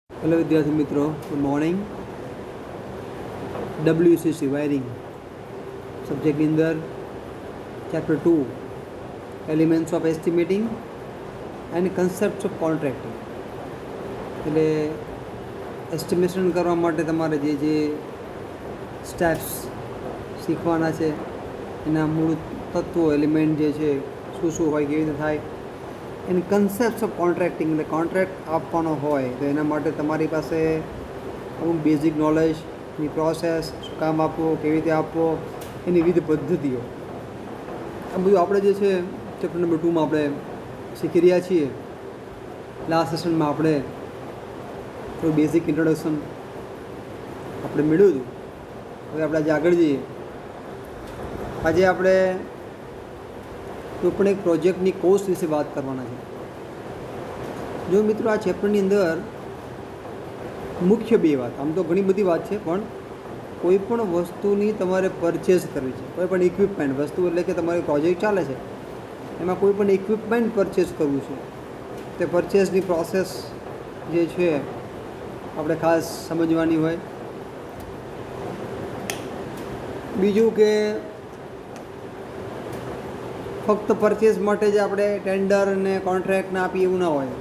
Hello विद्यार्थी मित्रों, good morning. WCC wiring સબ્જેક્ટની અંદર chapter 2 elements of estimating and concepts of contracting. એટલે એસ્ટિમેશન કરવા માટે તમારે જે સ્ટેપ્સ શીખવાના છે એના મૂળ તત્વો એલિમેન્ટ જે છે શું હોય, કેવી રીતે થાય, એની કન્સેપ્ટ્સ ઓફ કોન્ટ્રાક્ટિંગ એટલે કોન્ટ્રાક્ટ આપવાનો હોય તો એના માટે તમારી પાસે અમુક બેઝિક નોલેજની પ્રોસેસ, શું કામ આપવો, કેવી રીતે આપવો, એની વિવિધ પદ્ધતિઓ, આ બધું આપણે જે છે ચેપ્ટર નંબર 2માં આપણે શીખી રહ્યા છીએ. લાસ્ટ સેશનમાં આપણે થોડું બેઝિક ઇન્ટ્રોડક્શન આપણે મેળવ્યું હતું. હવે આપણે આજે આગળ જઈએ. આજે આપણે કોઈ પણ એક પ્રોજેક્ટની કોસ્ટ વિશે વાત કરવાના છે. જો મિત્રો, આ ચેપ્ટરની અંદર મુખ્ય બે વાત, આમ તો ઘણી બધી વાત છે, પણ કોઈ પણ વસ્તુની તમારે પરચેઝ કરવી છે, કોઈ પણ ઇક્વિપમેન્ટ વસ્તુ એટલે કે તમારી પ્રોજેક્ટ ચાલે છે એમાં કોઈ પણ ઇક્વિપમેન્ટ પરચેઝ કરવું છે, તે પરચેઝની પ્રોસેસ જે છે આપણે ખાસ સમજવાની હોય. બીજું કે ફક્ત પરચેઝ માટે જ આપણે ટેન્ડર અને કોન્ટ્રાક્ટ ના આપીએ એવું ના હોય.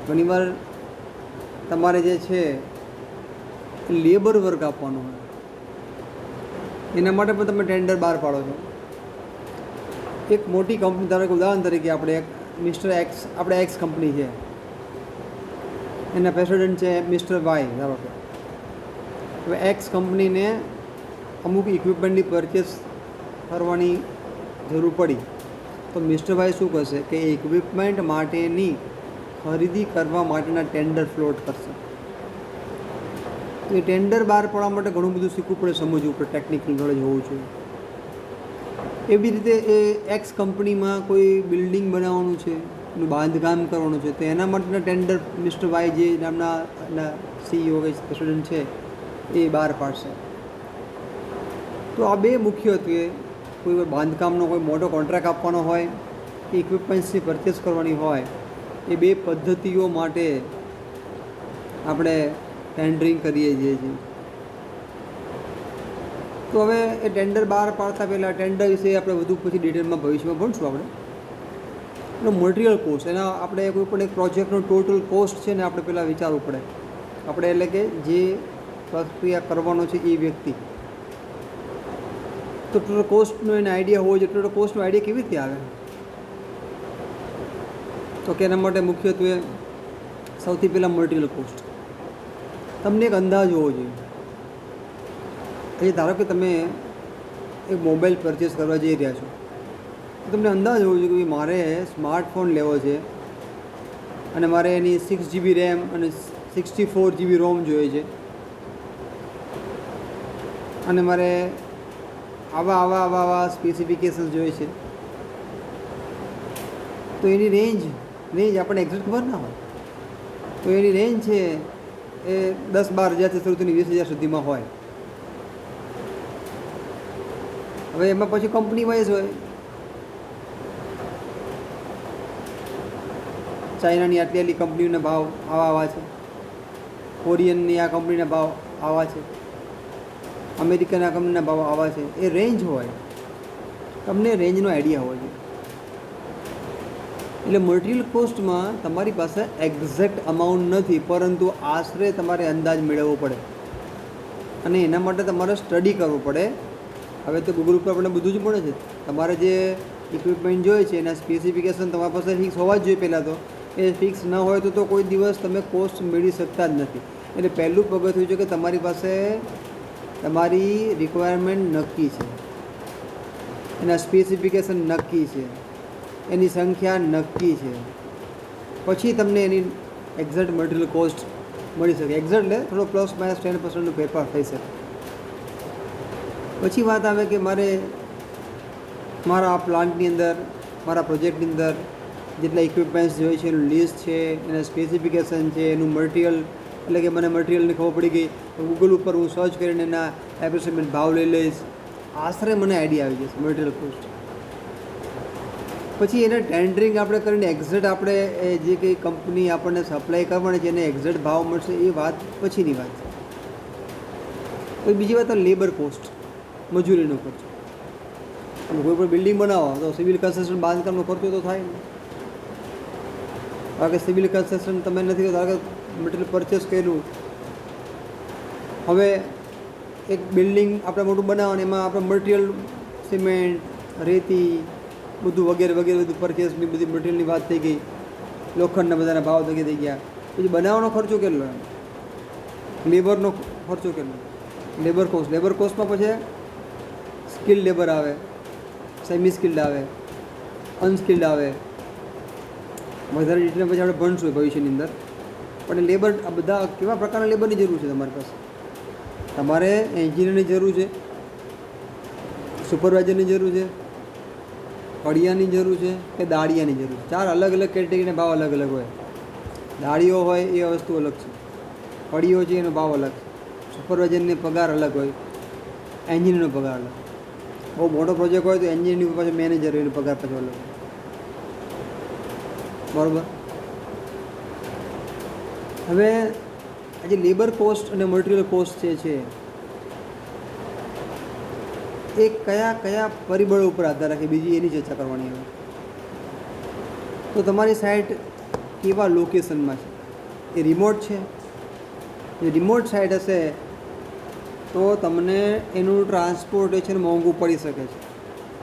ઘણીવાર તમારે જે છે લેબર વર્ક આપવાનો હોય, એના માટે પણ તમે ટેન્ડર બહાર પાડો છો. એક મોટી કંપની, ધારો કે ઉદાહરણ તરીકે આપણે એક મિસ્ટર એક્સ, આપણે એક્સ કંપની છે, એના પ્રેસિડેન્ટ છે મિસ્ટર વાય. ધારો કે હવે એક્સ કંપનીને અમુક ઇક્વિપમેન્ટની પરચેસ કરવાની જરૂર પડી તો મિસ્ટર ભાઈ શું કરશે કે ઇક્વિપમેન્ટ માટેની ખરીદી કરવા માટેના ટેન્ડર ફ્લોટ કરશે. તો એ ટેન્ડર બહાર પાડવા માટે ઘણું બધું શીખવું પડે, સમજવું પડે, ટેકનિકલ નોલેજ હોવું જોઈએ. એવી રીતે એ એક્સ કંપનીમાં કોઈ બિલ્ડિંગ બનાવવાનું છે, એનું બાંધકામ કરવાનું છે, તો એના માટેના ટેન્ડર મિસ્ટર વાય જે નામના CEO કે પ્રેસિડેન્ટ છે એ બહાર પાડશે. તો આ બે મુખ્યત્વે કોઈ બાંધકામનો કોઈ મોટો કોન્ટ્રાક્ટ આપવાનો હોય કે ઇક્વિપમેન્ટ્સની પરચેસ કરવાની હોય, એ બે પદ્ધતિઓ માટે આપણે ટેન્ડરિંગ કરીએ છીએ. તો હવે એ ટેન્ડર બહાર પાડતા પહેલાં ટેન્ડર વિશે આપણે વધુ પછી ડિટેલમાં ભવિષ્યમાં ભણશું. આપણે એનો મટીરિયલ કોસ્ટ, એના આપણે કોઈ પણ એક પ્રોજેક્ટનો ટોટલ કોસ્ટ છે ને આપણે પહેલાં વિચારવું પડે. આપણે એટલે કે જે પ્રક્રિયા કરવાનો છે એ વ્યક્તિ, તો ટોટલ કોસ્ટનો એને આઈડિયા હોવો જોઈએ. ટોટલ કોસ્ટનો આઈડિયા કેવી રીતે આવે? તો કે એના માટે મુખ્યત્વે સૌથી પહેલાં મટીરિયલ કોસ્ટ. તમને એક અંદાજ હોવો જોઈએ. એ ધારો કે તમે એક મોબાઈલ પરચેસ કરવા જઈ રહ્યા છો, તો તમને અંદાજ હોવો જોઈએ કે મારે સ્માર્ટફોન લેવો છે અને મારે એની 6GB રેમ અને 64GB રોમ જોઈએ છે, અને મારે આવા સ્પેસિફિકેશન્સ જોઈએ છે. તો એની રેન્જ આપણને એક્ઝેક્ટ ખબર ના હોય, તો એની રેન્જ છે એ 10-12 હજારથી શરૂ થઈને 20,000 સુધીમાં હોય. હવે એમાં પછી કંપની વાઇઝ હોય. ચાઇનાની આટલી કંપનીઓના ભાવ આવા છે, કોરિયનની આ કંપનીના ભાવ આવા છે, અમેરિકાના કંપનીના ભાવ આવા છે. એ રેન્જ હોય, તમને રેન્જનો આઈડિયા હોવો જોઈએ. એટલે મટીરિયલ કોસ્ટમાં તમારી પાસે એક્ઝેક્ટ અમાઉન્ટ નથી, પરંતુ આશરે તમારે અંદાજ મેળવવો પડે અને એના માટે તમારે સ્ટડી કરવું પડે. હવે તો ગૂગલ ઉપર આપણને બધું જ મળે છે. તમારે જે ઇક્વિપમેન્ટ જોઈએ છે એના સ્પેસિફિકેશન તમારી પાસે ફિક્સ હોવા જ જોઈએ. પહેલાં તો એ ફિક્સ ન હોય તો કોઈ દિવસ તમે કોસ્ટ મેળવી શકતા જ નથી. એટલે પહેલું પગથિયું છે કે તમારી પાસે તમારી રિક્વાયરમેન્ટ નક્કી છે, એના સ્પેસિફિકેશન નક્કી છે, એની સંખ્યા નક્કી છે, પછી તમને એની એક્ઝેક્ટ મટીરિયલ કોસ્ટ મળી શકે. એક્ઝેક્ટ એટલે થોડો ±10% ફેરફાર થઈ શકે. પછી વાત આવે કે મારે મારા પ્લાન્ટની અંદર, મારા પ્રોજેક્ટની અંદર જેટલા ઇક્વિપમેન્ટ્સ જોઈએ છે એનું લિસ્ટ છે, એના સ્પેસિફિકેશન છે, એનું મટીરિયલ, એટલે કે મને મટીરિયલની ખબર પડી ગઈ તો ગૂગલ ઉપર હું સર્ચ કરીને એના એપ્રોક્સિમેટ ભાવ લઈ લઈશ. આશરે મને આઈડિયા આવી જશે મટીરિયલ કોસ્ટ. પછી એને ટેન્ડરિંગ આપણે કરીને એક્ઝેક્ટ આપણે જે કંઈ કંપની આપણને સપ્લાય કરવાની છે એને એક્ઝેક્ટ ભાવ મળશે એ વાત પછીની વાત છે. પછી બીજી વાત લેબર કોસ્ટ, મજૂરીનો ખર્ચો. તમે કોઈ પણ બિલ્ડિંગ બનાવો તો સિવિલ કન્સ્ટ્રક્શન બાંધકામનો ખર્ચો તો થાય ને. કારણ કે સિવિલ કન્સ્ટ્રક્શન તમે નથી કરતા, કે મટીરિયલ પરચેસ કર્યું, હવે એક બિલ્ડિંગ આપણે મોટું બનાવવાનું, એમાં આપણે મટીરિયલ સિમેન્ટ, રેતી, બધું વગેરે વગેરે બધું પરચેસની બધી મટીરિયલની વાત થઈ ગઈ, લોખંડના બધાના ભાવ થઈ ગયા. પછી બનાવવાનો ખર્ચો કેટલો, એમ લેબરનો ખર્ચો કેટલો, લેબર કોસ્ટ. લેબર કોસ્ટમાં પછી સ્કિલ્ડ લેબર આવે, સેમી સ્કિલ્ડ આવે, અનસ્કિલ્ડ આવે. વધારે ડિટેલ પછી આપણે ભણશું ભવિષ્યની અંદર. પણ લેબર, આ બધા કેવા પ્રકારના લેબરની જરૂર છે તમારી પાસે? તમારે એન્જિનિયરની જરૂર છે, સુપરવાઇઝરની જરૂર છે, કડિયાની જરૂર છે કે દાળિયાની જરૂર છે. 4 અલગ અલગ કેટેગરીના ભાવ અલગ અલગ હોય. દાળીઓ હોય એ વસ્તુ અલગ છે, કડીઓ છે એનો ભાવ અલગ છે, સુપરવાઇઝરને પગાર અલગ હોય, એન્જિનિયરનો પગાર અલગ. બહુ મોટો પ્રોજેક્ટ હોય તો એન્જિનિયરની પાછળ મેનેજર હોય એનો પગાર પાછો અલગ. બરાબર. હવે આજે લેબર કોસ્ટ અને મટીરિયલ કોસ્ટ જે છે એ કયા કયા પરિબળો ઉપર આધાર રાખે, બીજી એની ચર્ચા કરવાની. હવે તો તમારી સાઇટ કેવા લોકેશનમાં છે, એ રિમોટ છે. જે રિમોટ સાઇટ હશે તો તમને એનું ટ્રાન્સપોર્ટેશન મોંઘું પડી શકે છે.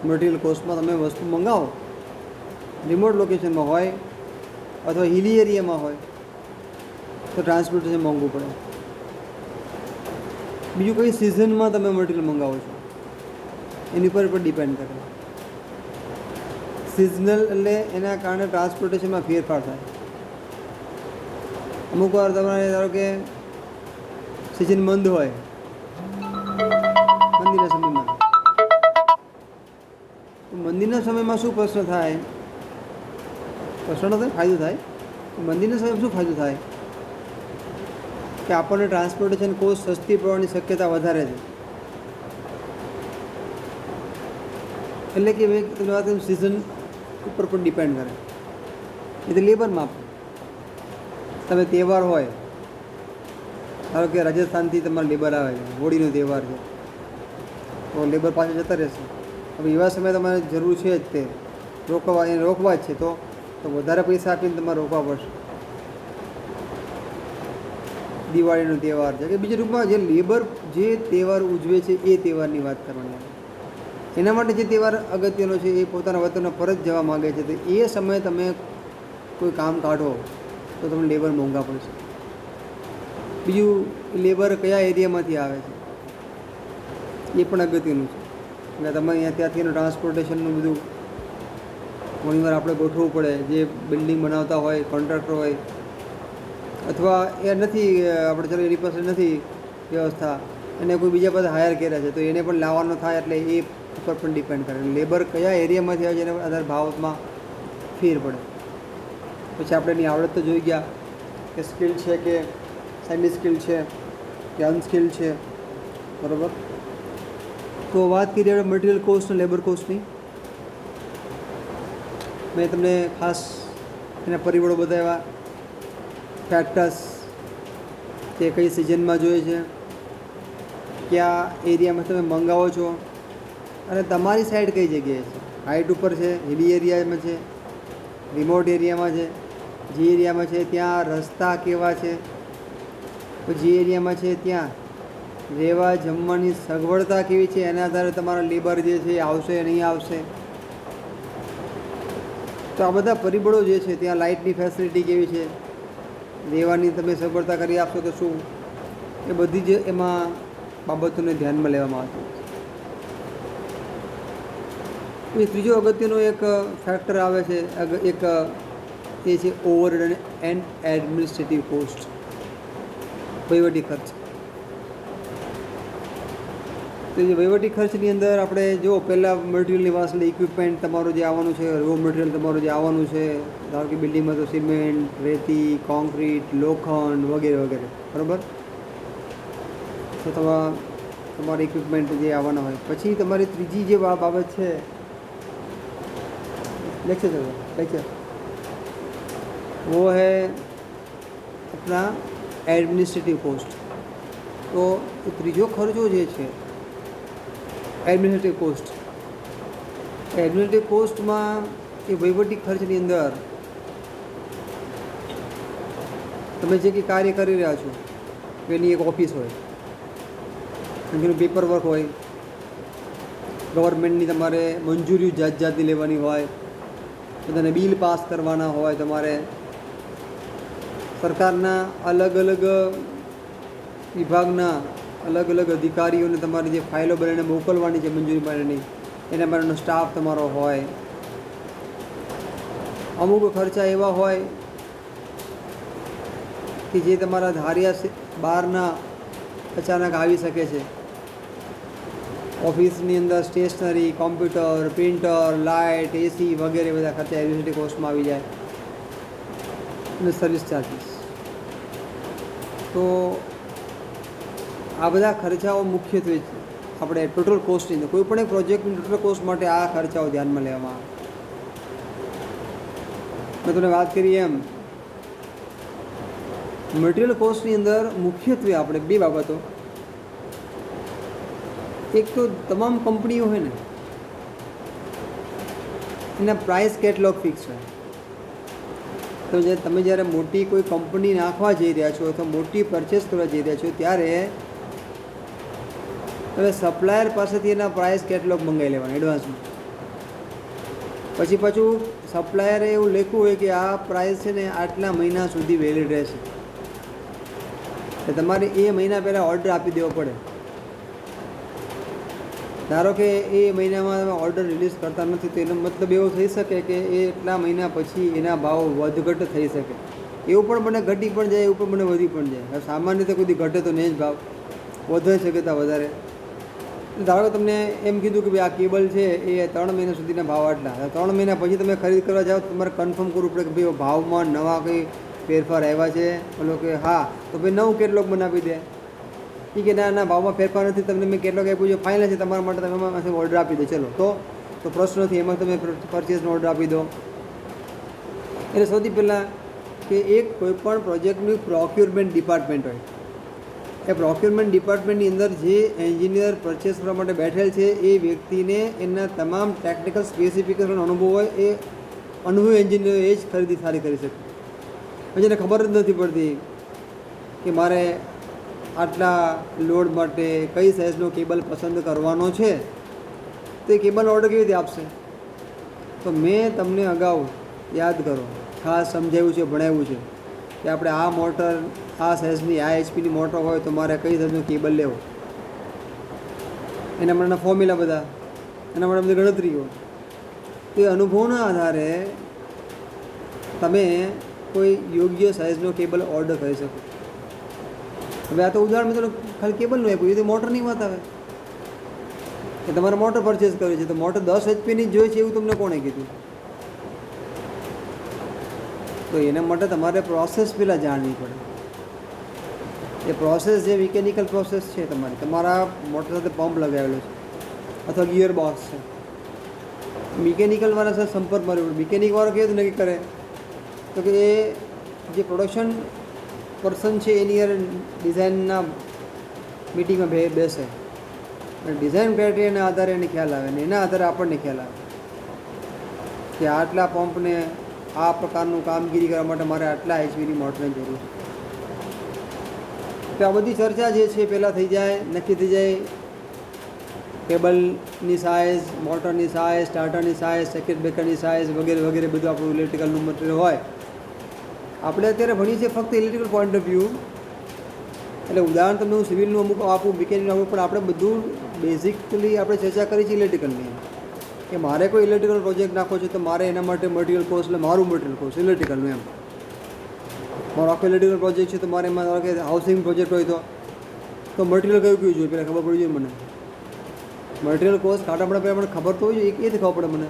મટીરિયલ કોસ્ટમાં તમે વસ્તુ મંગાવો, રિમોટ લોકેશનમાં હોય અથવા હિલી એરિયામાં હોય તો ટ્રાન્સપોર્ટેશન મોંઘું પડે. બીજું કઈ સિઝનમાં તમે મટીરિયલ મંગાવો છો એની પર પણ ડિપેન્ડ કરે. સિઝનલ એટલે એના કારણે ટ્રાન્સપોર્ટેશનમાં ફેરફાર થાય. અમુક વાર તમારે ધારો કે સિઝન મંદ હોય, મંદીના સમયમાં, તો મંદીના સમયમાં શું પ્રશ્ન થાય? પ્રશ્ન થાય, ફાયદો થાય. મંદીના સમયમાં શું ફાયદો થાય કે આપણને ટ્રાન્સપોર્ટેશન કોસ્ટ સસ્તી પડવાની શક્યતા વધારે છે. એટલે કે તમને વાત સિઝન ઉપર પણ ડિપેન્ડ કરે. એટલે લેબરમાં તમે તહેવાર હોય, ધારો કે રાજસ્થાનથી તમારે લેબર આવે છે, હોળીનો તહેવાર છે, તો લેબર પાછળ જતા રહેશે. હવે એવા સમયે તમારે જરૂર છે જ તે રોકવા જ છે, તો વધારે પૈસા આપીને તમારે રોકવા પડશે. દિવાળીનો તહેવાર છે કે બીજા રૂપમાં જે લેબર જે તહેવાર ઉજવે છે એ તહેવારની વાત કરવાની આવે. એના માટે જે તહેવાર અગત્યનો છે એ પોતાના વતનમાં પરત જવા માગે છે, તો એ સમયે તમે કોઈ કામ કાઢો તો તમને લેબર મોંઘા પડશે. બીજું, લેબર કયા એરિયામાંથી આવે છે એ પણ અગત્યનું છે. એટલે તમે અહીંયા ત્યાંથી એનું ટ્રાન્સપોર્ટેશનનું બધું ઘણીવાર આપણે ગોઠવવું પડે. જે બિલ્ડિંગ બનાવતા હોય, કોન્ટ્રાક્ટર હોય, અથવા એ નથી આપણે ચલો એની પાસે નથી વ્યવસ્થા, એને કોઈ બીજા પાસે હાયર કર્યા છે, તો એને પણ લાવવાનો થાય. એટલે એ ઉપર પણ ડિપેન્ડ કરે. લેબર કયા એરિયામાંથી આવે છે એના આધાર ભાવમાં ફેર પડે. પછી આપણે એની આવડત તો જોઈ ગયા કે સ્કિલ છે કે સેમી સ્કિલ છે કે અનસ્કિલ છે. બરાબર. તો વાત કરીએ આપણે મટીરિયલ કોસ્ટ અને લેબર કોસ્ટની. મેં તમને ખાસ એના પરિબળો બતાવ્યા, ફેક્ટર્સ કે કઈ સિઝનમાં જોઈએ છે, કયા એરિયામાં તમે મંગાવો છો, અને તમારી સાઈડ કઈ જગ્યાએ છે. હાઇટ ઉપર છે, હિલી એરિયામાં છે, રિમોટ એરિયામાં છે. જે એરિયામાં છે ત્યાં રસ્તા કેવા છે, તો જે એરિયામાં છે ત્યાં રહેવા જમવાની સગવડતા કેવી છે, એના આધારે તમારા લેબર જે છે એ આવશે નહીં આવશે. તો આ બધા પરિબળો જે છે, ત્યાં લાઇટની ફેસિલિટી કેવી છે, રહેવાની તમે સગવડતા કરી આપશો તો શું, એ બધી જ એમાં બાબતોને ધ્યાનમાં લેવામાં આવશે. એ ત્રીજો અગત્યનો એક ફેક્ટર આવે છે, એક એ છે ઓવરહેડ એન્ડ એડમિનિસ્ટ્રેટિવ કોસ્ટ, વહીવટી ખર્ચ. તો જે વહીવટી ખર્ચની અંદર આપણે જો પહેલાં મટીરિયલની વાત એટલે ઇક્વિપમેન્ટ તમારું જે આવવાનું છે, રો મટીરિયલ તમારું જે આવવાનું છે, ધારો કે બિલ્ડિંગમાં તો સિમેન્ટ, રેતી, કોન્ક્રીટ, લોખંડ વગેરે વગેરે. બરાબર. તો તમારી ઇક્વિપમેન્ટ જે આવવાના હોય. પછી તમારી ત્રીજી જે બાબત છે लेक्चर चल रहा है, लेक्चर वो है अपना एडमिनिस्ट्रेटिव कोस्ट। तो ત્રીજો ખર્ચો જે છે એડમિનિસ્ટ્રેટિવ કોસ્ટ, એડમિનિસ્ટ્રેટિવ કોસ્ટમાં એ વહીવટી ખર્ચની અંદર તમે જે કંઈ કાર્ય કરી રહ્યા છો એની એક ઓફિસ હોય, એનું પેપર વર્ક હોય, ગવર્મેન્ટની તમારે મંજૂરી જાત જાતની લેવાની હોય, બધાને બિલ પાસ કરવાના હોય, તમારે સરકારના અલગ અલગ વિભાગના અલગ અલગ અધિકારીઓને તમારી જે ફાઇલો બનાવીને મોકલવાની છે મંજૂરી માટેની, એના માટેનો સ્ટાફ તમારો હોય. અમુક ખર્ચા એવા હોય કે જે તમારા ધાર્યા બહારના અચાનક આવી શકે છે. ઓફિસની અંદર સ્ટેશનરી, કોમ્પ્યુટર, પ્રિન્ટર, લાઇટ, એસી વગેરે બધા ખર્ચા એડમિનિસ્ટ્રેટિવ કોસ્ટમાં આવી જાય, અને સર્વિસ ચાર્જીસ. તો આ બધા ખર્ચાઓ મુખ્યત્વે આપણે ટોટલ કોસ્ટની અંદર કોઈ પણ એક પ્રોજેક્ટની ટોટલ કોસ્ટ માટે આ ખર્ચાઓ ધ્યાનમાં લેવામાં આવે. મેં તમને વાત કરી એમ મટીરિયલ કોસ્ટની અંદર મુખ્યત્વે આપણે બે બાબતો, એક તો તમામ કંપનીઓ હોય ને એના પ્રાઇસ કેટલોગ ફિક્સ હોય. તો જે તમે જ્યારે મોટી કોઈ કંપની નાખવા જઈ રહ્યા છો અથવા મોટી પરચેસ કરવા જઈ રહ્યા છો ત્યારે તમે સપ્લાયર પાસેથી એના પ્રાઇસ કેટલોગ મંગાવી લેવાના એડવાન્સમાં. પછી પાછું સપ્લાયરે એવું લખ્યું હોય કે આ પ્રાઇસ છે ને આટલા મહિના સુધી વેલિડ રહેશે, એટલે તમારે એ મહિના પહેલાં ઓર્ડર આપી દેવો પડે. ધારો કે એ મહિનામાં તમે ઓર્ડર રિલીઝ કરતા નથી તો એનો મતલબ એવો થઈ શકે કે એ એટલા મહિના પછી એના ભાવ વધઘટ થઈ શકે. એવું પણ મને ઘટી પણ જાય, એવું પણ મને વધી પણ જાય. સામાન્ય રીતે કોઈ ઘટે તો નહીં જ, ભાવ વધે શક્યતા વધારે. ધારો કે તમને એમ કીધું કે ભાઈ આ કેબલ છે એ 3 મહિના સુધીના ભાવ આટલા, 3 મહિના પછી તમે ખરીદ કરવા જાઓ તો તમારે કન્ફર્મ કરવું પડે કે ભાઈ ભાવમાં નવા કંઈ ફેરફાર આવ્યા છે. બોલો કે હા, તો ભાઈ નવું કેટલોગ બનાવી દે. એ કે ના ભાવમાં ફેરફાર નથી, તમને મેં કેટલોગ આપ્યું છે ફાઇનલ છે તમારા માટે, તમે એમાં ઓર્ડર આપી દો. ચલો તો પ્રશ્ન નથી, એમાં તમે પરચેસનો ઓર્ડર આપી દો. એટલે સૌથી પહેલાં કે એક કોઈપણ પ્રોજેક્ટનું પ્રોક્યુરમેન્ટ ડિપાર્ટમેન્ટ હોય. એ પ્રોક્યુરમેન્ટ ડિપાર્ટમેન્ટની અંદર જે એન્જિનિયર પરચેસ કરવા માટે બેઠેલ છે એ વ્યક્તિને એના તમામ ટેકનિકલ સ્પેસિફિકેશન અનુભવ હોય, એ અનુભવી એન્જિનિયર એ જ ખરીદી સારી કરી શકે. પછી એને ખબર જ નથી પડતી કે મારે આટલા લોડ માટે કઈ સાઇઝનો કેબલ પસંદ કરવાનો છે, તો એ કેબલનો ઓર્ડર કેવી રીતે આપશે. તો મેં તમને અગાઉ યાદ કરો ખાસ સમજાવ્યું છે, ભણાવ્યું છે કે આપણે આ મોટર આ સાઇઝની આ એચપીની મોટર હોય તો મારે કઈ સાઇઝનું કેબલ લેવું, એના માટેના ફોર્મ્યુલા બધા, એના માટે બધી ગણતરીઓ. તો એ અનુભવના આધારે તમે કોઈ યોગ્ય સાઇઝનો કેબલ ઓર્ડર કરી શકો. હવે આ તો ઉદાહરણ મિત્રો ખાલી કેબલનું આપ્યું, એ તો મોટરની વાત આવે કે તમારે મોટર પરચેસ કરવી છે તો મોટર 10 HP જ જોઈએ છે એવું તમને કોણે કીધું. તો એના માટે તમારે પ્રોસેસ પહેલાં જાણવી પડે. એ પ્રોસેસ જે મિકેનિકલ પ્રોસેસ છે તમારા મોટર સાથે પંપ લગાવેલો છે અથવા ગિયર બોક્સ છે, મિકેનિકલવાળા સાથે સંપર્કમાં રહેવું. મિકેનિકવાળો કેવી રીતે નક્કી કરે તો કે એ જે પ્રોડક્શન પર્સન છે એની યાર ડિઝાઇનના મિટિંગમાં બેસે અને ડિઝાઇન ક્રાઇટેરિયાના આધારે એને ખ્યાલ આવે ને એના આધારે આપણને ખ્યાલ આવે કે આટલા પંપને આ પ્રકારનું કામગીરી કરવા માટે મારે આટલા એચપીની મોટરની જરૂર છે. તો આ બધી ચર્ચા જે છે પહેલાં થઈ જાય, નક્કી થઈ જાય. કેબલની સાઇઝ, મોટરની સાઇઝ, સ્ટાર્ટરની સાઇઝ, સર્કિટ બ્રેકરની સાઇઝ વગેરે વગેરે બધું આપણું ઇલેક્ટ્રિકલનું મટીરિયલ હોય. આપણે અત્યારે ભણીએ છીએ ફક્ત ઇલેક્ટ્રિકલ પોઈન્ટ ઓફ વ્યૂ, એટલે ઉદાહરણ તમને હું સિવિલનું અમુક આપું, મિકેનિકલ આપું, પણ આપણે બધું બેઝિકલી આપણે ચર્ચા કરી છે ઇલેક્ટ્રિકલની કે મારે કોઈ ઇલેક્ટ્રિકલ પ્રોજેક્ટ નાખવો છે તો મારે એના માટે મટીરિયલ કોસ્ટ, એટલે મારું મટીરિયલ કોસ્ટ ઇલેક્ટ્રિકલનું એમ. મારો આખો ઇલેક્ટ્રિકલ પ્રોજેક્ટ છે તો મારે એમાં ધારો કે હાઉસિંગ પ્રોજેક્ટ હોય તો મટીરિયલ કયું કયું જોઈએ પહેલાં ખબર પડવી જોઈએ મને. મટીરિયલ કોસ્ટ કાઢવા પહેલાં મને ખબર તો હોય જોઈએ, એ ખબર પડે મને.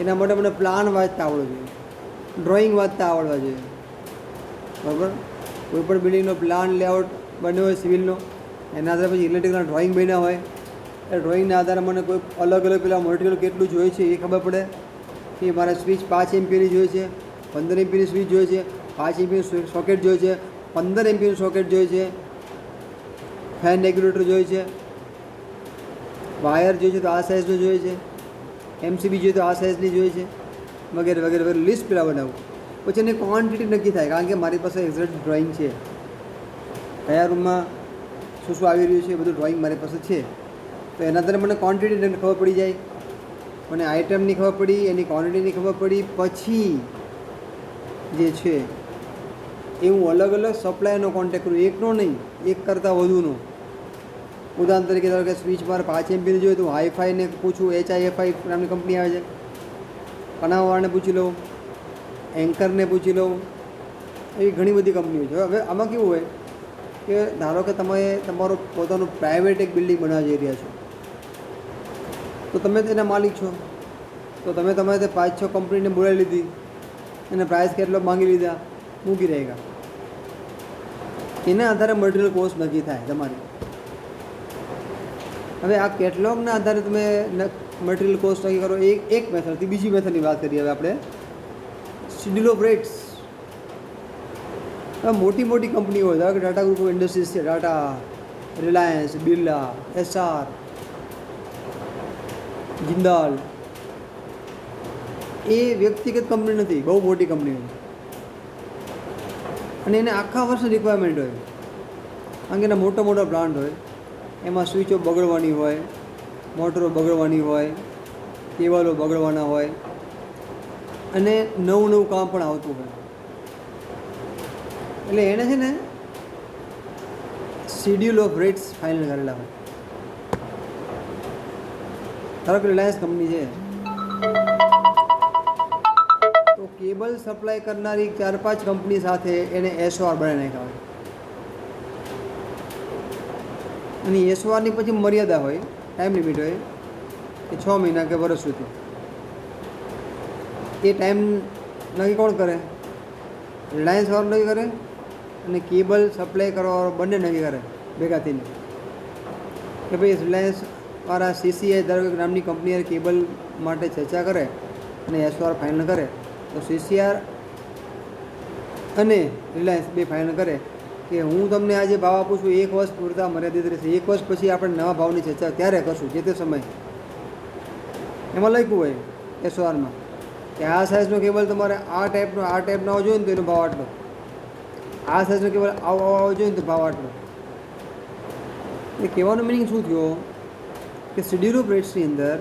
એના માટે મને પ્લાન વાંચતા આવડવો જોઈએ, ડ્રોઈંગ વાંચતા આવડવા જોઈએ, બરાબર. કોઈ પણ બિલ્ડિંગનો પ્લાન લેઆઉટ બન્યો હોય સિવિલનો, એના આધારે પછી ઇલેક્ટ્રિકલના ડ્રોઈંગ બન્યા હોય, એ ડ્રોઈંગના આધારે મને કોઈ અલગ અલગ પેલા મટીરિયલ કેટલું જોઈએ છે એ ખબર પડે. કે મારે સ્વિચ 5 એમ્પિયરની જોઈએ છે, 15 એમ્પિયરની સ્વિચ જોઈએ છે, 5 એમ્પિયરનું સોકેટ જોઈએ છે, 15 એમ્પિયરનું સોકેટ જોઈએ છે, ફેન રેગ્યુલેટર જોઈએ છે, વાયર જોઈએ છે તો આ સાઇઝનો જોઈએ છે, એમસીબી જોઈએ તો આ સાઇઝની જોઈએ છે, વગેરે વગેરે વગેરે લિસ્ટ પેલા બનાવું. પછી એની ક્વોન્ટિટી નક્કી થાય, કારણ કે મારી પાસે એક્ઝેક્ટ ડ્રોઈંગ છે, કયા રૂમમાં શું શું આવી રહ્યું છે એ બધું ડ્રોઈંગ મારી પાસે છે. તો એના દ્વારા મને ક્વોન્ટિટી ખબર પડી જાય, મને આઇટમની ખબર પડી, એની ક્વોન્ટિટીની ખબર પડી. પછી જે છે એ હું અલગ અલગ સપ્લાયરનો કોન્ટેક્ટ કરું, એકનો નહીં, એક કરતાં વધુનો. ઉદાહરણ તરીકે ધારો કે સ્વિચ મારે 5 એમ્પિયર જોઈએ તો હાઈફાઈને પૂછું, HIFI નામની કંપની આવે છે, બનાવવાવાળાને પૂછી લઉં, એન્કરને પૂછી લઉં, એવી ઘણી બધી કંપનીઓ છે. હવે આમાં કેવું હોય કે ધારો કે તમે તમારું પોતાનું પ્રાઇવેટ એક બિલ્ડિંગ બનાવવા જઈ રહ્યા છો, તો તમે તેના માલિક છો, તો તમે તમારે તે 5-6 કંપનીને બોલાવી લીધી, અને પ્રાઇસ કેટલો માંગી લીધા, મૂકી રહેગા. એના આધારે મટીરિયલ કોસ્ટ નક્કી થાય તમારી. હવે આ કેટલોગના આધારે તમે મટીરિયલ કોસ્ટ નક્કી કરો. એક મેથડથી બીજી મેથડની વાત કરીએ. હવે આપણે શિડ્યુલ ઓફ રેટ્સ. મોટી મોટી કંપનીઓ હોય, ધારો કે ટાટા ગ્રુપ ઓફ ઇન્ડસ્ટ્રીઝ છે, ટાટા, રિલાયન્સ, બિરલા, SR, જિંદાલ, એ વ્યક્તિગત કંપની નથી, બહુ મોટી કંપનીઓ, અને એને આખા વર્ષની રિક્વાયરમેન્ટ હોય, કારણ કે એના મોટા મોટા બ્રાન્ડ હોય, એમાં સ્વિચો બગડવાની હોય, મોટરો બગડવાની હોય, કેબલો બગડવાના હોય, અને નવું નવું કામ પણ આવતું હોય. એટલે એણે છે ને શિડ્યુલ ઓફ રેટ્સ ફાઇનલ કરેલા હોય. ધારો કે રિલાયન્સ કંપની છે, તો કેબલ સપ્લાય કરનારી 4-5 કંપની સાથે એને SOR બનાવી નાખ્યા હોય, અને SORની પછી મર્યાદા હોય, ટાઈમ લિમિટ હોય કે 6 મહિના કે વર્ષ સુધી. એ ટાઈમ નક્કી કોણ કરે? રિલાયન્સ વાળો નક્કી કરે, અને કેબલ સપ્લાય કરવાવાળો બંને નક્કી કરે ભેગા થઈને કે ભાઈ રિલાયન્સ વાળા CCI ધારો કે નામની કંપની કેબલ માટે ચર્ચા કરે અને SOR ફાઇનલ કરે, તો CCR અને રિલાયન્સ બે ફાઇનલ કરે કે હું તમને આજે ભાવ આપું છું, 1 વર્ષ પૂરતા મર્યાદિત રહેશે, 1 વર્ષ પછી આપણે નવા ભાવની ચર્ચા ત્યારે કરશું, જે તે સમય. એમાં લખ્યું હોય SORમાં કે આ સાઇઝનો કેબલ તમારે આ ટાઈપનો આવવો જોઈએ ને તો એનો ભાવ આટલો, આ સાઇઝનો કેબલ આવવો જોઈએ ને તો ભાવ આટલો. એ કહેવાનો મિનિંગ શું થયો કે શિડ્યુલ ઓફ રેટ્સની અંદર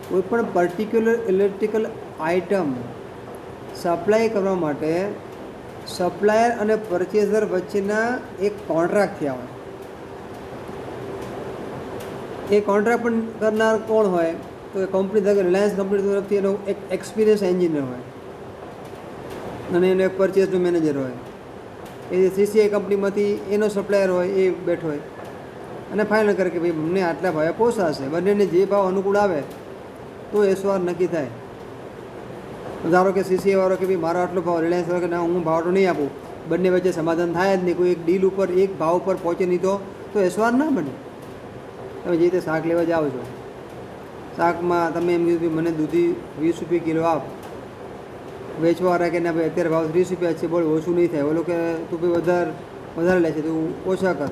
કોઈપણ પર્ટિક્યુલર ઇલેક્ટ્રિકલ આઇટમ સપ્લાય કરવા માટે સપ્લાયર અને પરચેઝર વચ્ચેના એક કોન્ટ્રાક્ટ થયા હોય. એ કોન્ટ્રાક્ટ પણ કરનાર કોણ હોય? તો એ કંપની ધારો કે રિલાયન્સ કંપની તરફથી એનો એક એક્સપિરિયન્સ એન્જિનિયર હોય, અને એનો એક પરચેસનો મેનેજર હોય. એ CCI કંપનીમાંથી એનો સપ્લાયર હોય, એ બેઠો હોય અને ફાઇનલ કરે કે ભાઈ અમને આટલા ભાવે પોસાશે. બંનેને જે ભાવ અનુકૂળ આવે તો SOR નક્કી થાય. ધારો કે CCI વાળો કે ભાઈ મારો આટલો ભાવ, રિલાયન્સ વાળો કે ના હું ભાવ નહીં આપું, બંને વચ્ચે સમાધાન થાય જ નહીં, કોઈ એક ડીલ ઉપર એક ભાવ ઉપર પહોંચે નહીં તો SOR ના બને. તમે જે રીતે શાક લેવા જાઓ છો, શાકમાં તમે એમ કીધું મને દૂધી 20 રૂપિયા કિલો આપ, વેચવાવાળા કે ના ભાઈ અત્યારે ભાવ 30 રૂપિયા છે, બોલ ઓછું નહીં થાય. ઓલો કે તું ભાઈ વધારે લે છે, તું ઓછા કર.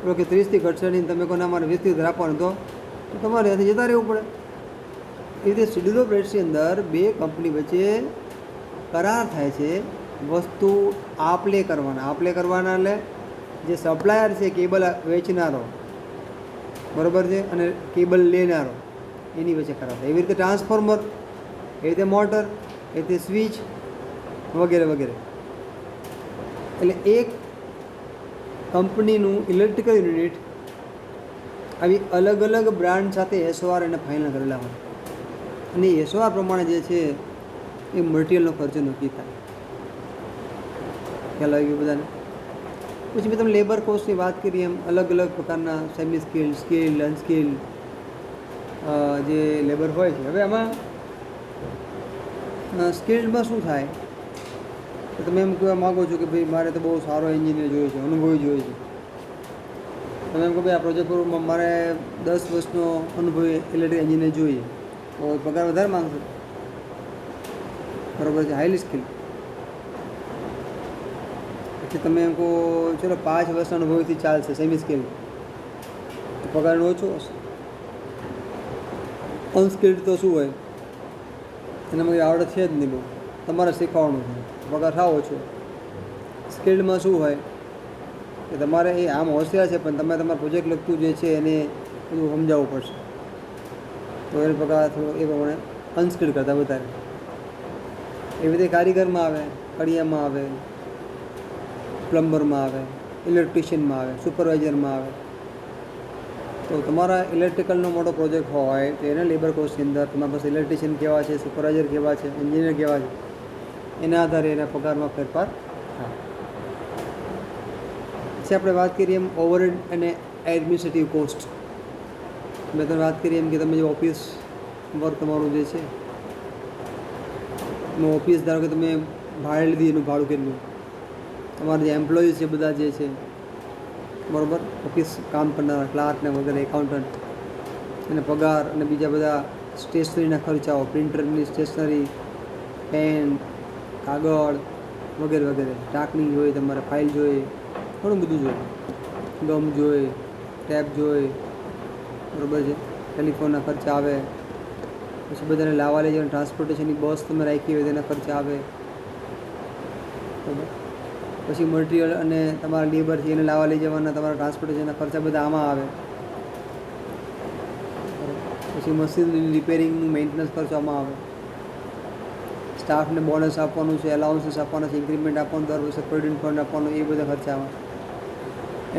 ઓલો કે 30થી ઘટશે નહીં, તમે કોને અમારે 20થી વધારે આપવાનું, તો તમારે ત્યાંથી જતા રહેવું પડે. એ રીતે શિડ્યુલ ઓફ રેટ્સની અંદર બે કંપની વચ્ચે કરાર થાય છે, વસ્તુ આપ-લે કરવાના એટલે જે સપ્લાયર છે કેબલ વેચનારો, બરાબર છે, અને કેબલ લેનારો, એની વચ્ચે કરાર થાય. એવી રીતે ટ્રાન્સફોર્મર, એવી રીતે મોટર, એવી રીતે સ્વિચ વગેરે વગેરે. એટલે એક કંપનીનું ઇલેક્ટ્રિકલ યુનિટ આવી અલગ અલગ બ્રાન્ડ સાથે SOR એને ફાઇનલ કરેલા હોય, અને SOR પ્રમાણે જે છે એ મટીરિયલનો ખર્ચો નક્કી થાય. ખ્યાલ આવી ગયો બધાને? પછી મેં તમે લેબર કોસ્ટની વાત કરી, એમ અલગ અલગ પ્રકારના સેમી સ્કિલ, સ્કિલ, અનસ્કિલ જે લેબર હોય છે. હવે આમાં સ્કિલ્ડમાં શું થાય તો તમે એમ કહેવા માગો છો કે ભાઈ મારે તો બહુ સારો એન્જિનિયર જોઈએ છે, અનુભવી જોઈએ છે. તમે એમ કહો ભાઈ આ પ્રોજેક્ટ પર મારે 10 વર્ષનો અનુભવી ઇલેક્ટ્રિક એન્જિનિયર જોઈએ, તો પગાર વધારે માંગશે. બરાબર છે, હાઈલી સ્કિલ. પછી તમે એમ કહો ચલો 5 વર્ષના અનુભવથી ચાલશે સેમી સ્કિલ, તો પગાર ઓછો હશે. અનસ્કિલ્ડ તો શું હોય, એનામાં કંઈ આવડત છે જ નહીં બહુ, તમારે શીખવાનું છે, પગાર સાવ ઓછો. સ્કિલ્ડમાં શું હોય કે તમારે એ આમ હોશિયાર છે પણ તમે તમારું પ્રોજેક્ટ લગતું જે છે એને બધું સમજાવવું પડશે, તો એને પગાર થોડો એ પ્રમાણે અનસ્કિલ્ડ કરતાં વધારે. એવી રીતે કારીગરમાં આવે, કડિયામાં આવે, પ્લમ્બરમાં આવે, ઇલેક્ટ્રિશિયનમાં આવે, સુપરવાઇઝરમાં આવે. તો તમારા ઇલેક્ટ્રિકલનો મોટો પ્રોજેક્ટ હોય તો એના લેબર કોસ્ટની અંદર તમારા પાસે ઇલેક્ટ્રિશિયન કેવા છે, સુપરવાઇઝર કેવા છે, એન્જિનિયર કેવા છે, એના આધારે એના પગારમાં ફેરફાર થાય. પછી આપણે વાત કરીએ એમ ઓવરહેડ અને એડમિનિસ્ટ્રેટિવ કોસ્ટ. મેં તમને વાત કરી એમ કે તમે જે ઓફિસ વર્ક તમારું જે છે, ઓફિસ ધારો કે તમે ભાડે લીધી, એનું ભાડું કેટલું, તમારા જે એમ્પ્લોઈઝ છે બધા જે છે બરાબર, ઓફિસ કામ કરનારા ક્લાર્કને વગેરે, એકાઉન્ટન્ટ, એને પગાર અને બીજા બધા સ્ટેશનરીના ખર્ચાઓ, પ્રિન્ટરની સ્ટેશનરી, પેન, કાગળ વગેરે વગેરે, ટાંકણી જોઈએ, તમારે ફાઇલ જોઈએ, ઘણું બધું જોઈએ, ગમ જોઈએ, ટેપ જોઈએ, બરાબર છે, ટેલિફોનના ખર્ચા આવે, પછી બધાને લાવવા લઈ જવાની ટ્રાન્સપોર્ટેશનની બસ તમે રાખી હોય તેના ખર્ચા આવે, બરાબર. પછી મટીરિયલ અને તમારા લેબર છે એને લાવવા લઈ જવાના તમારા ટ્રાન્સપોર્ટેશનના ખર્ચા બધા આમાં આવે. પછી મશીન રિપેરિંગનું મેન્ટેનન્સ ખર્ચો આમાં આવે. સ્ટાફને બોનસ આપવાનું છે, એલાઉન્સીસ આપવાના છે, ઇન્ક્રીમેન્ટ આપવાનું, દર વર્ષે પ્રોવિડન્ટ ફંડ આપવાનું, એ બધા ખર્ચામાં.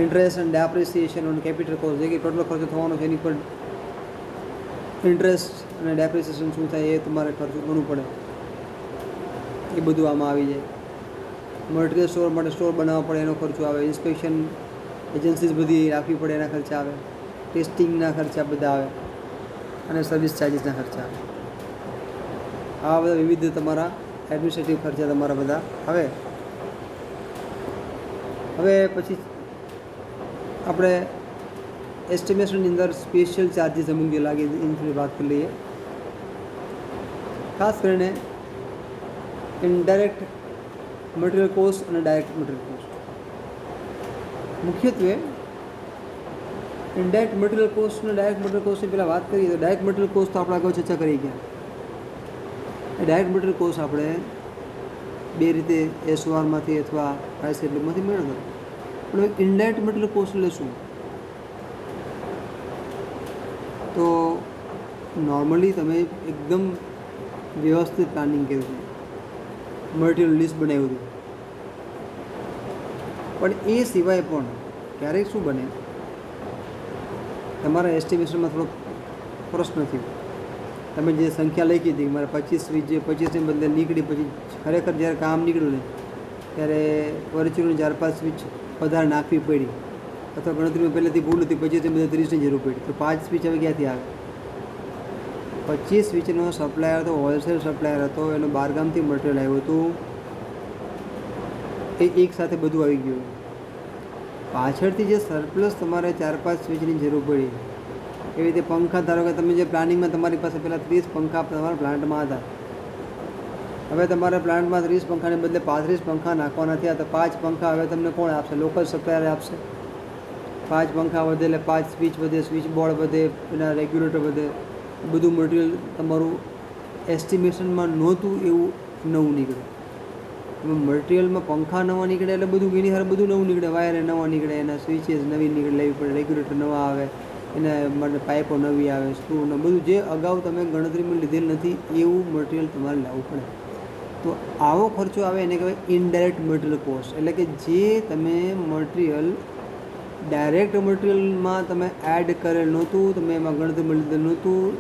ઇન્ટરેસ્ટ એન્ડ ડેપ્રિસિએશન અને કેપિટલ કોસ્ટ, જે કે ટોટલ ખર્ચો થવાનો છે એની પર ઇન્ટરેસ્ટ અને ડેપ્રિસિએશન શું થાય એ તમારે ખર્ચો ગણવું પડે, એ બધું આમાં આવી જાય. મટીરિયલ સ્ટોર માટે સ્ટોર બનાવવા પડે એનો ખર્ચો આવે, ઇન્સ્પેક્શન એજન્સીસ બધી રાખવી પડે એના ખર્ચા આવે, ટેસ્ટિંગના ખર્ચા બધા આવે, અને સર્વિસ ચાર્જીસના ખર્ચા આવે. આવા બધા વિવિધ તમારા એડમિનિસ્ટ્રેટિવ ખર્ચા તમારા બધા આવે. હવે પછી આપણે એસ્ટિમેશનની અંદર સ્પેશિયલ ચાર્જીસ અમુક જે લાગે એની વાત કરી લઈએ. ખાસ કરીને ઇનડાયરેક્ટ મટીરિયલ કોસ્ટ અને ડાયરેક્ટ મટીરિયલ કોસ્ટ. મુખ્યત્વે ઇનડાયરેક્ટ મટીરિયલ કોસ્ટ અને ડાયરેક્ટ મટીરિયલ કોસ્ટની પહેલાં વાત કરીએ તો ડાયરેક્ટ મટીરિયલ કોસ્ટ તો આપણે અગાઉ ચર્ચા કરી ગયા. એ ડાયરેક્ટ મટીરિયલ કોસ્ટ આપણે બે રીતે એસઓઆરમાંથી અથવા પ્રાઇસ શેડ્યુલમાંથી મેળવતો. પણ ઇનડાયરેક્ટ મટીરિયલ કોસ્ટ એટલે શું? તો નોર્મલી તમે એકદમ વ્યવસ્થિત પ્લાનિંગ કર્યું છે, મટીરિયલ લિસ્ટ બનાવ્યું હતું, પણ એ સિવાય પણ ક્યારેક શું બને, તમારા એસ્ટિમેશનમાં થોડો પ્રશ્ન થયો. તમે જે સંખ્યા લખી હતી મારે 25 સ્વિચ, જે 25ને બદલે નીકળી, પછી ખરેખર જ્યારે કામ નીકળ્યું ને ત્યારે વર્ચ્યુઅલની 4-5 સ્વિચ વધારે નાખવી પડી, અથવા ગણતરીમાં પહેલેથી ભૂલ હતી, 25ને બદલે 30ની જરૂર પડી, તો 5 સ્વિચ હવે ક્યાંથી આવે? 25 સ્વિચનો સપ્લાયર તો હોલસેલ સપ્લાયર હતો, એનો બહારગામથી મટીરિયલ આવ્યું હતું, એ એક સાથે બધું આવી ગયું. પાછળથી જે સરપ્લસ તમારે 4-5 સ્વિચની જરૂર પડી, એવી રીતે પંખા, ધારો કે તમે જે પ્લાનિંગમાં તમારી પાસે પહેલાં 30 પંખા તમારા પ્લાન્ટમાં હતા, હવે તમારા પ્લાન્ટમાં 30 પંખાને બદલે 35 પંખા નાખવાના થયા, તો 5 પંખા હવે તમને કોણ આપશે? લોકલ સપ્લાયર આપશે. 5 પંખા વધે એટલે 5 સ્વિચ વધે, સ્વિચ બોર્ડ વધે, એના રેગ્યુલેટર વધે, બધું મટીરિયલ તમારું એસ્ટિમેશનમાં નહોતું એવું નવું નીકળે. તમે મટીરિયલમાં પંખા નવા નીકળે એટલે બધું એની હારે બધું નવું નીકળે, વાયર નવા નીકળે, એના સ્વિચેસ નવી નીકળે લેવી પડે, રેગ્યુલેટર નવા આવે, એના માટે પાઇપો નવી આવે, સ્ક્રૂને બધું જે અગાઉ તમે ગણતરીમાં લીધેલ નથી એવું મટીરિયલ તમારે લાવવું પડે. તો આવો ખર્ચો આવે એને કહેવાય ઇનડાયરેક્ટ મટીરિયલ કોસ્ટ. એટલે કે જે તમે મટીરિયલ ડાયરેક્ટ મટીરિયલમાં તમે એડ કરેલ નહોતું, તમે એમાં ગણતરીમાં લીધેલ નહોતું,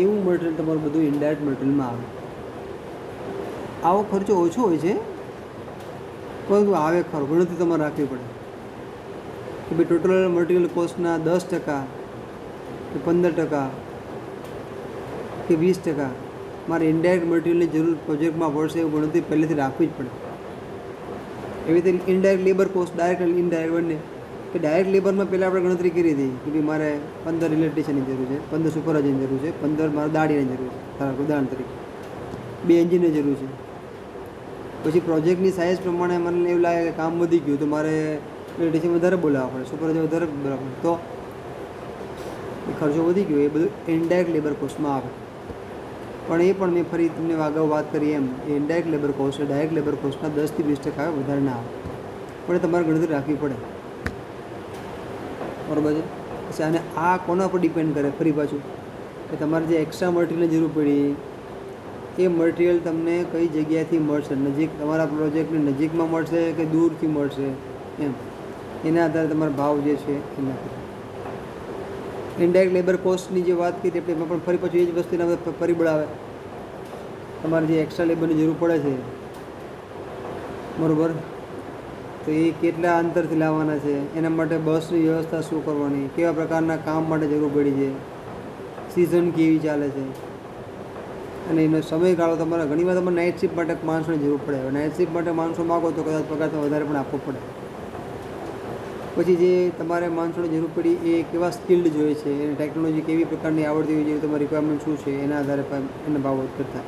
એવું મટીરિયલ તમારું બધું ઇનડાયરેક્ટ મટીરિયલમાં આવે. આવો ખર્ચો ઓછો હોય છે, પરંતુ આવે ખરો, ગણતરી તમારે રાખવી પડે કે ભાઈ ટોટલ મટીરિયલ કોસ્ટના 10% કે 15% કે 20% મારે ઇનડાયરેક્ટ મટીરિયલની જરૂર પ્રોજેક્ટમાં પડશે, એવું ગણતરી પહેલેથી રાખવી જ પડે. એવી રીતે ઇનડાયરેક્ટ લેબર કોસ્ટ, ડાયરેક્ટ અને ઇનડાયરેક્ટ બંને. કે ડાયરેક્ટ લેબરમાં પહેલાં આપણે ગણતરી કરી હતી કે ભાઈ મારે 15 ઇલેક્ટ્રિશિયનની જરૂર છે, 15 સુપરવાઇઝરની જરૂર છે, 15 મારે દાડીની જરૂર છે, ઉદાહરણ તરીકે. 2 એન્જિનની જરૂર છે. પછી પ્રોજેક્ટની સાઇઝ પ્રમાણે મને એવું લાગે કે કામ વધી ગયું તો મારે ઇલેક્ટ્રિશિયન વધારે બોલાવવા પડે, સુપરવાઇઝર વધારે બોલાવવા પડે, તો એ ખર્ચો વધી ગયો. એ બધું ઇનડાયરેક્ટ લેબર કોસ્ટમાં આવે. પણ મેં ફરી તમને અગાઉ વાત કરી એમ એ ઇનડાયરેક્ટ લેબર કોસ્ટ છે. ડાયરેક્ટ લેબર કોસ્ટના 10થી 20% આવે, વધારે ના આવે. પણ એ તમારે ગણતરી રાખવી પડે, બરાબર છે. પછી અને આ કોના પર ડિપેન્ડ કરે ફરી પાછું કે તમારે જે એક્સ્ટ્રા મટીરિયલની જરૂર પડી એ મટીરિયલ તમને કઈ જગ્યાએથી મળશે, નજીક તમારા પ્રોજેક્ટની નજીકમાં મળશે કે દૂરથી મળશે, એમ એના આધારે તમારો ભાવ જે છે એ નક્કી. ઇનડાયરેક્ટ લેબર કોસ્ટની જે વાત કરી એમાં પણ ફરી પાછું એ જ વસ્તુના પરિબળ આવે. તમારે જે એક્સ્ટ્રા લેબરની જરૂર પડે છે, બરાબર, તો એ કેટલા અંતરથી લાવવાના છે, એના માટે બસની વ્યવસ્થા શું કરવાની, કેવા પ્રકારના કામ માટે જરૂર પડી છે, સિઝન કેવી ચાલે છે, અને એનો સમયગાળો તમારે ઘણીવાર તમારે નાઇટ શિફ્ટ માટે માણસોની જરૂર પડે. હવે નાઇટ શિફ્ટ માટે માણસો માગો તો કદાચ પગાર તો વધારે પણ આપવો પડે. પછી જે તમારે માણસોની જરૂર પડી એ કેવા સ્કિલ્ડ જોઈએ છે, એને ટેકનોલોજી કેવી પ્રકારની આવડતી હોવી જોઈએ, તમારી રિક્વાયરમેન્ટ શું છે, એના આધારે પણ એને ભાવ કરતા.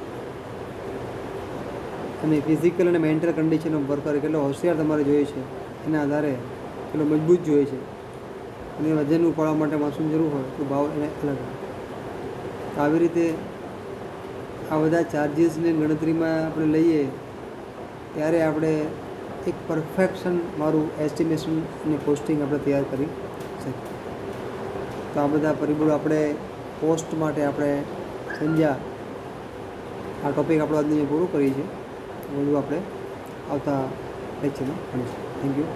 અને ફિઝિકલ અને મેન્ટલ કન્ડિશન ઓફ વર્કર કેટલો હોશિયાર તમારે જોઈએ છે એના આધારે કેટલો મજબૂત જોઈએ છે, અને વજન ઉપાડવા માટે માણસોની જરૂર હોય તો ભાવ એને અલગ હોય. તો આવી રીતે આ બધા ચાર્જીસની ગણતરીમાં આપણે લઈએ ત્યારે આપણે એક પરફેક્શન મારું એસ્ટિમેશન અને કોસ્ટિંગ આપણે તૈયાર કરી શકીએ. તો આ બધા પરિબળો આપણે કોસ્ટ માટે આપણે સમજ્યા. આ ટૉપિક આપણો આજની પૂરું કરીએ છીએ. બધું આપણે આવતા લેક્ચરમાં ભણીશું. Thank you.